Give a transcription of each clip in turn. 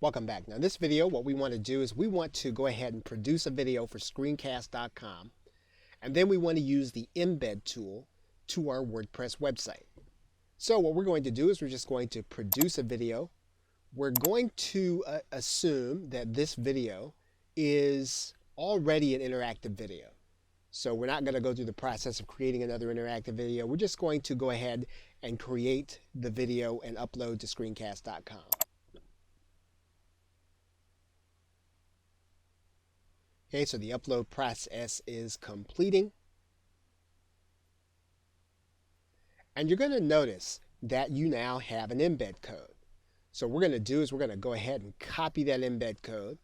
Welcome back. Now, in this video, what we want to do is we want to go ahead and produce a video for Screencast.com, and then we want to use the embed tool to our WordPress website. So what we're going to do is we're just going to produce a video. We're going to assume that this video is already an interactive video. So we're not going to go through the process of creating another interactive video. We're just going to go ahead and create the video and upload to Screencast.com. Okay, so the upload process is completing. And you're going to notice that you now have an embed code. So what we're going to do is we're going to go ahead and copy that embed code.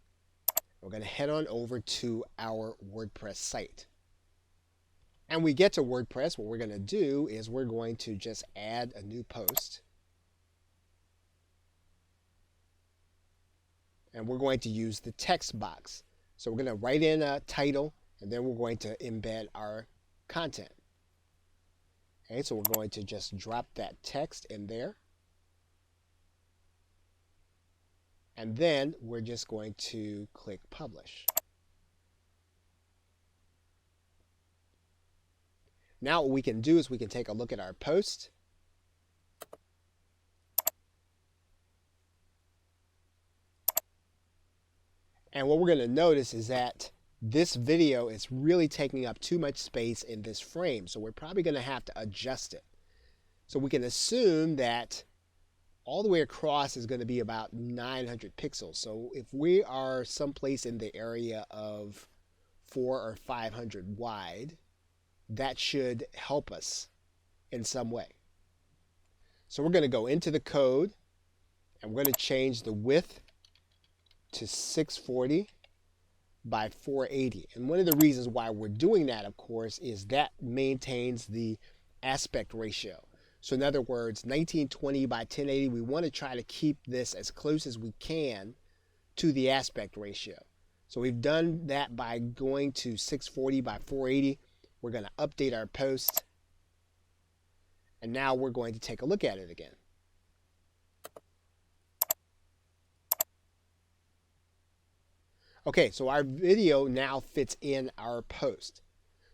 We're going to head on over to our WordPress site. And we get to WordPress, what we're going to do is we're going to just add a new post. And we're going to use the text box. So we're going to write in a title, and then we're going to embed our content. Okay, so we're going to just drop that text in there. And then we're just going to click Publish. Now what we can do is we can take a look at our post. And what we're going to notice is that this video is really taking up too much space in this frame. So we're probably going to have to adjust it. So we can assume that all the way across is going to be about 900 pixels. So if we are someplace in the area of 400 or 500 wide, that should help us in some way. So we're going to go into the code and we're going to change the width to 640 by 480. And one of the reasons why we're doing that, of course, is that maintains the aspect ratio. So in other words, 1920 by 1080, we want to try to keep this as close as we can to the aspect ratio. So we've done that by going to 640 by 480. We're going to update our post. And now we're going to take a look at it again. Okay, so our video now fits in our post.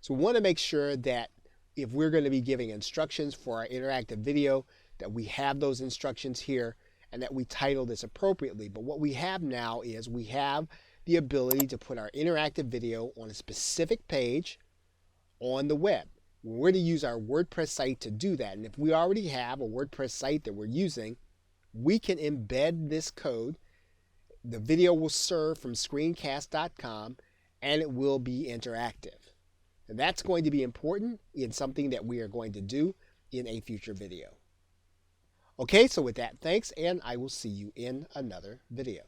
So we want to make sure that if we're going to be giving instructions for our interactive video, that we have those instructions here and that we title this appropriately. But what we have now is we have the ability to put our interactive video on a specific page on the web. We're going to use our WordPress site to do that. And if we already have a WordPress site that we're using, we can embed this code. The video will serve from Screencast.com and it will be interactive. And that's going to be important in something that we are going to do in a future video. Okay, so with that, thanks, and I will see you in another video.